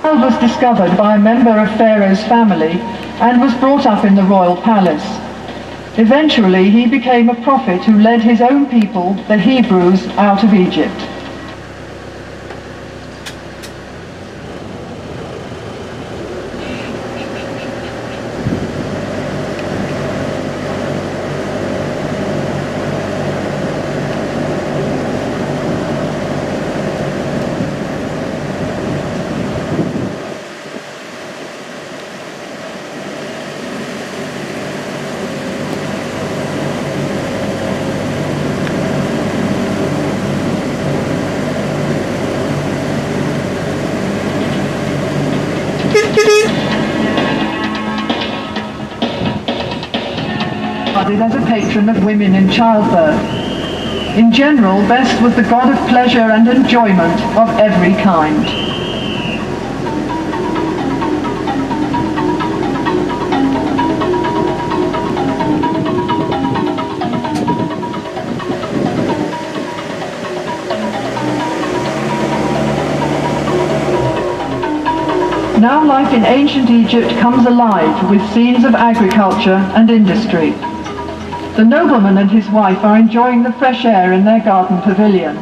child was discovered by a member of Pharaoh's family and was brought up in the royal palace. Eventually, he became a prophet who led his own people, the Hebrews, out of Egypt. As a patron of women in childbirth. In general, Best was the god of pleasure and enjoyment of every kind. Now life in ancient Egypt comes alive with scenes of agriculture and industry. The nobleman and his wife are enjoying the fresh air in their garden pavilion.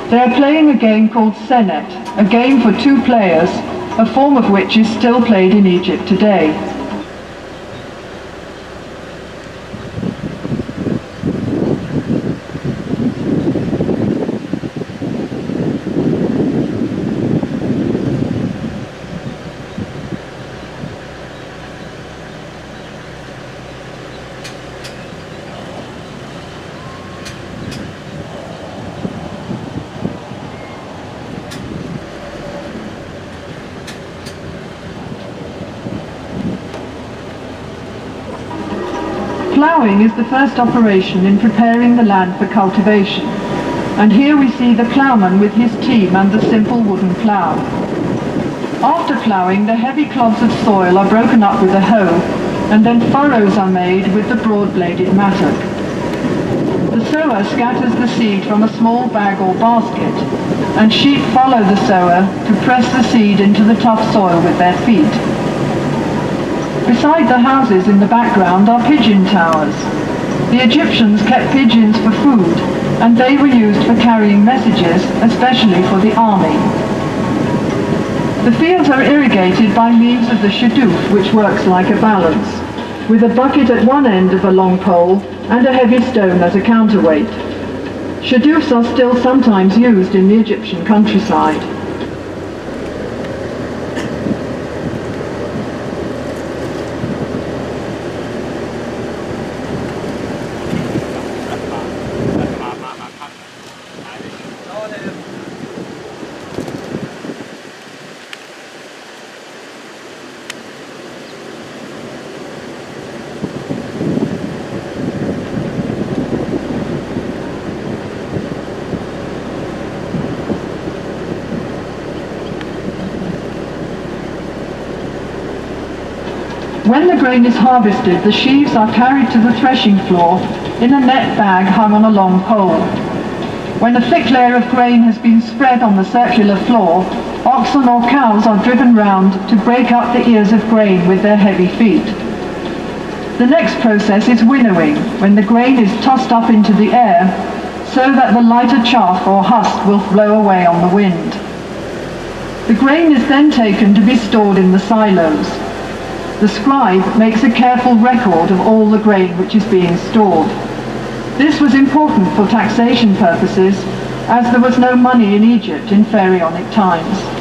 They are playing a game called Senet, a game for two players, a form of which is still played in Egypt today. Ploughing is the first operation in preparing the land for cultivation, and here we see the ploughman with his team and the simple wooden plough. After ploughing, the heavy clods of soil are broken up with a hoe, and then furrows are made with the broad-bladed mattock. The sower scatters the seed from a small bag or basket, and sheep follow the sower to press the seed into the tough soil with their feet. Beside the houses in the background are pigeon towers. The Egyptians kept pigeons for food, and they were used for carrying messages, especially for the army. The fields are irrigated by means of the shadoof, which works like a balance, with a bucket at one end of a long pole and a heavy stone as a counterweight. Shadoofs are still sometimes used in the Egyptian countryside. When the grain is harvested, the sheaves are carried to the threshing floor in a net bag hung on a long pole. When a thick layer of grain has been spread on the circular floor, oxen or cows are driven round to break up the ears of grain with their heavy feet. The next process is winnowing, when the grain is tossed up into the air so that the lighter chaff or husk will blow away on the wind. The grain is then taken to be stored in the silos. The scribe makes a careful record of all the grain which is being stored. This was important for taxation purposes, as there was no money in Egypt in Pharaonic times.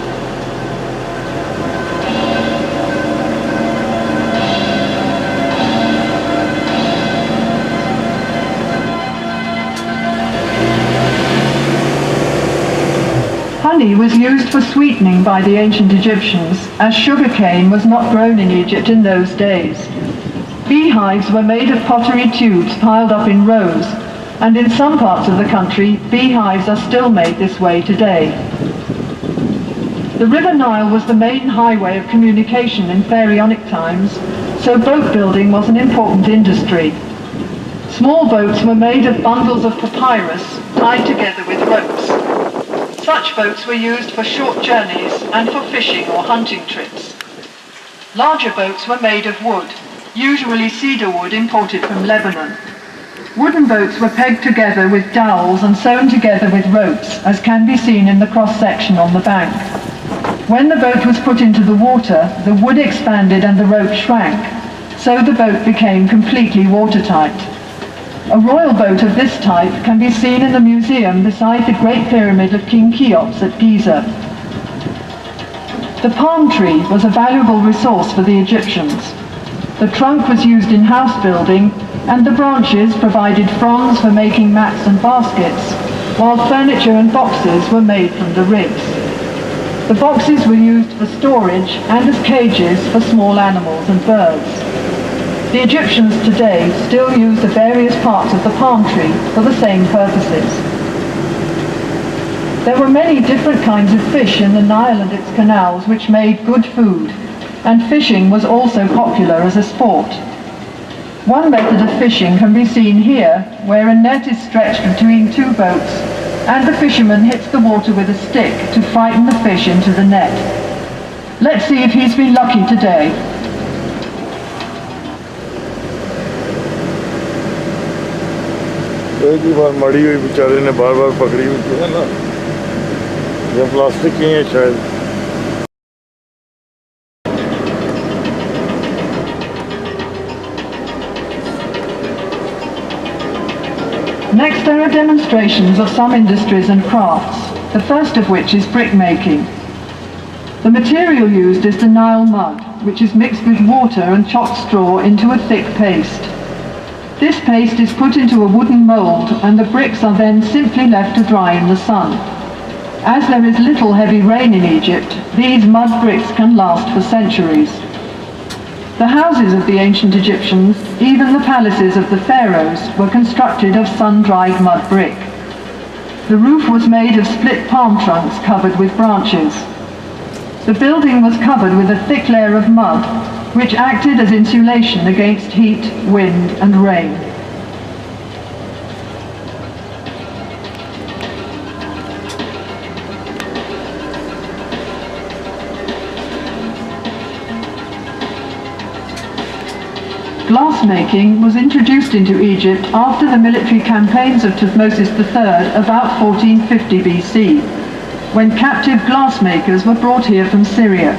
Honey was used for sweetening by the ancient Egyptians, as sugarcane was not grown in Egypt in those days. Beehives were made of pottery tubes piled up in rows, and in some parts of the country, beehives are still made this way today. The River Nile was the main highway of communication in Pharaonic times, so boat building was an important industry. Small boats were made of bundles of papyrus tied together with ropes. Such boats were used for short journeys and for fishing or hunting trips. Larger boats were made of wood, usually cedar wood imported from Lebanon. Wooden boats were pegged together with dowels and sewn together with ropes, as can be seen in the cross-section on the bank. When the boat was put into the water, the wood expanded and the rope shrank, so the boat became completely watertight. A royal boat of this type can be seen in the museum beside the Great Pyramid of King Cheops at Giza. The palm tree was a valuable resource for the Egyptians. The trunk was used in house building, and the branches provided fronds for making mats and baskets, while furniture and boxes were made from the ribs. The boxes were used for storage and as cages for small animals and birds. The Egyptians today still use the various parts of the palm tree for the same purposes. There were many different kinds of fish in the Nile and its canals which made good food, and fishing was also popular as a sport. One method of fishing can be seen here, where a net is stretched between two boats, and the fisherman hits the water with a stick to frighten the fish into the net. Let's see if he's been lucky today. एक ही बार मड़ी हुई बेचारे ने बार बार पकड़ी हुई थी ना, ये प्लास्टिक की है शायद. Next are demonstrations of some industries and crafts, the first of which is brickmaking. The material used is the Nile mud, which is mixed with water and chopped straw into a thick paste. This paste is put into a wooden mould, and the bricks are then simply left to dry in the sun. As there is little heavy rain in Egypt, these mud bricks can last for centuries. The houses of the ancient Egyptians, even the palaces of the pharaohs, were constructed of sun-dried mud brick. The roof was made of split palm trunks covered with branches. The building was covered with a thick layer of mud, which acted as insulation against heat, wind, and rain. Glassmaking was introduced into Egypt after the military campaigns of Thutmose III about 1450 BC, when captive glassmakers were brought here from Syria.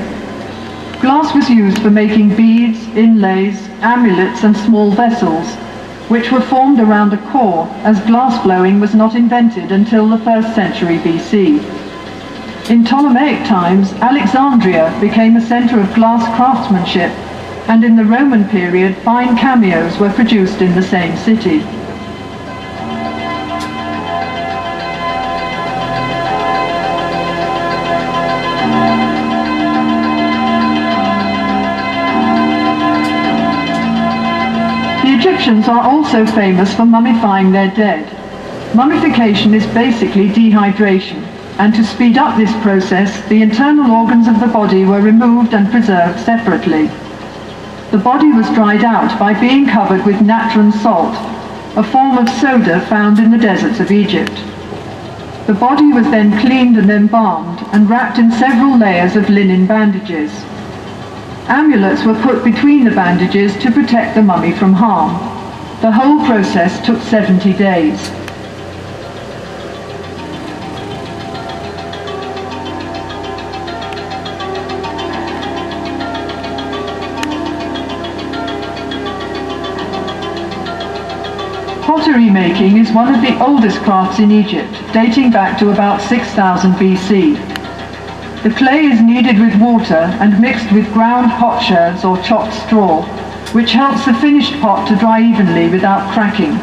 Glass was used for making beads, inlays, amulets and small vessels, which were formed around a core, as glass blowing was not invented until the 1st century BC. In Ptolemaic times, Alexandria became a center of glass craftsmanship, and in the Roman period, fine cameos were produced in the same city. Egyptians are also famous for mummifying their dead. Mummification is basically dehydration, and to speed up this process, the internal organs of the body were removed and preserved separately. The body was dried out by being covered with natron salt, a form of soda found in the deserts of Egypt. The body was then cleaned and embalmed and wrapped in several layers of linen bandages. Amulets were put between the bandages to protect the mummy from harm. The whole process took 70 days. Pottery making is one of the oldest crafts in Egypt, dating back to about 6000 BC. The clay is kneaded with water and mixed with ground potsherds or chopped straw, which helps the finished pot to dry evenly without cracking.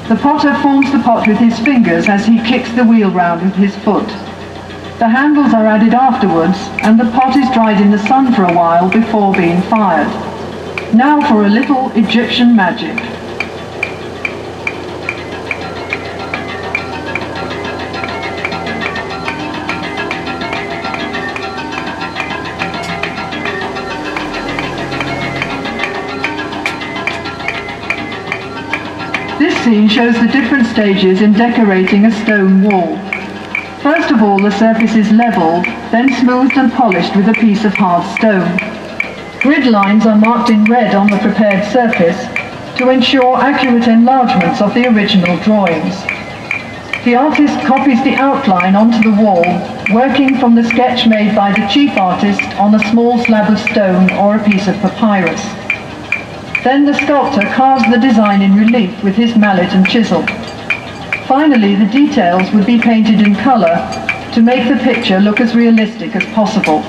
The potter forms the pot with his fingers as he kicks the wheel round with his foot. The handles are added afterwards, and the pot is dried in the sun for a while before being fired. Now for a little Egyptian magic. This scene shows the different stages in decorating a stone wall. First of all, the surface is leveled, then smoothed and polished with a piece of hard stone. Grid lines are marked in red on the prepared surface to ensure accurate enlargements of the original drawings. The artist copies the outline onto the wall, working from the sketch made by the chief artist on a small slab of stone or a piece of papyrus. Then the sculptor carves the design in relief with his mallet and chisel. Finally, the details would be painted in color to make the picture look as realistic as possible.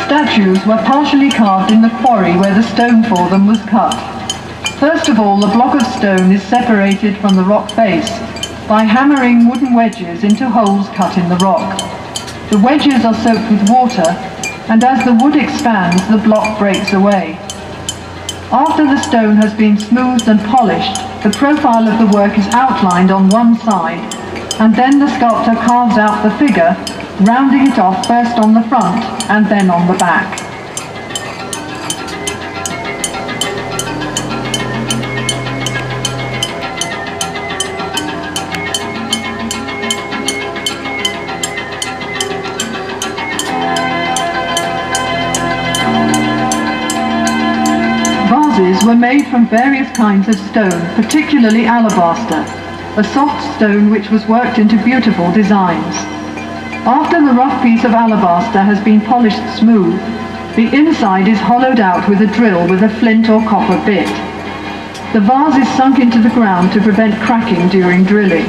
Statues were partially carved in the quarry where the stone for them was cut. First of all, the block of stone is separated from the rock base by hammering wooden wedges into holes cut in the rock. The wedges are soaked with water, and as the wood expands, the block breaks away. After the stone has been smoothed and polished, the profile of the work is outlined on one side, and then the sculptor carves out the figure, rounding it off first on the front and then on the back. Vases were made from various kinds of stone, particularly alabaster, a soft stone which was worked into beautiful designs. After the rough piece of alabaster has been polished smooth, the inside is hollowed out with a drill with a flint or copper bit. The vase is sunk into the ground to prevent cracking during drilling.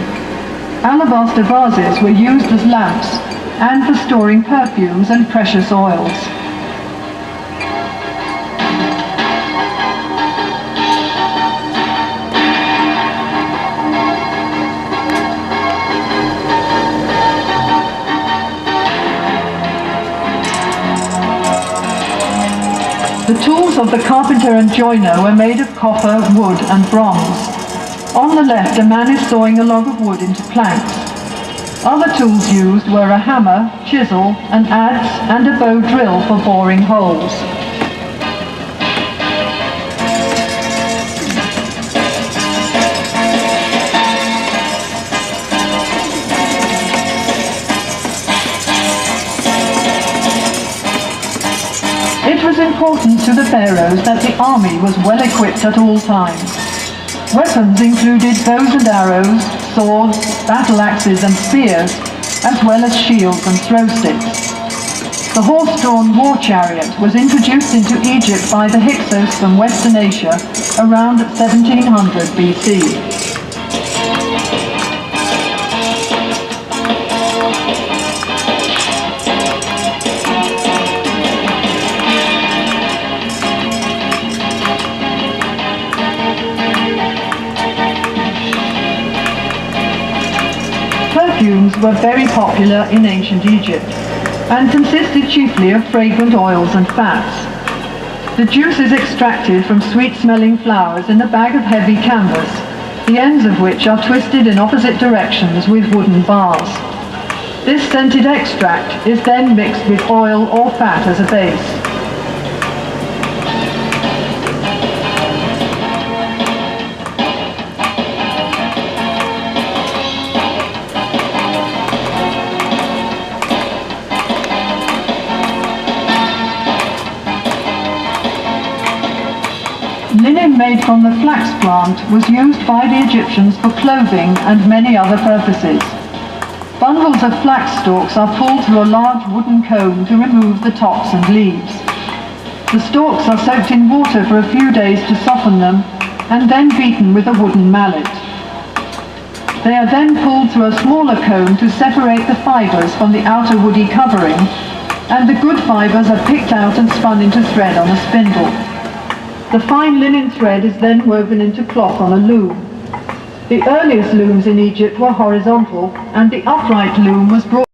Alabaster vases were used as lamps and for storing perfumes and precious oils. The tools of the carpenter and joiner were made of copper, wood and bronze. On the left, a man is sawing a log of wood into planks. Other tools used were a hammer, chisel, an adze and a bow drill for boring holes. It was important to the pharaohs that the army was well equipped at all times. Weapons included bows and arrows, swords, battle axes and spears, as well as shields and throw sticks. The horse-drawn war chariot was introduced into Egypt by the Hyksos from Western Asia around 1700 BC. Perfumes were very popular in ancient Egypt and consisted chiefly of fragrant oils and fats. The juice is extracted from sweet-smelling flowers in a bag of heavy canvas, the ends of which are twisted in opposite directions with wooden bars. This scented extract is then mixed with oil or fat as a base. Linen made from the flax plant was used by the Egyptians for clothing and many other purposes. Bundles of flax stalks are pulled through a large wooden comb to remove the tops and leaves. The stalks are soaked in water for a few days to soften them and then beaten with a wooden mallet. They are then pulled through a smaller comb to separate the fibers from the outer woody covering, and the good fibers are picked out and spun into thread on a spindle. The fine linen thread is then woven into cloth on a loom. The earliest looms in Egypt were horizontal, and the upright loom was brought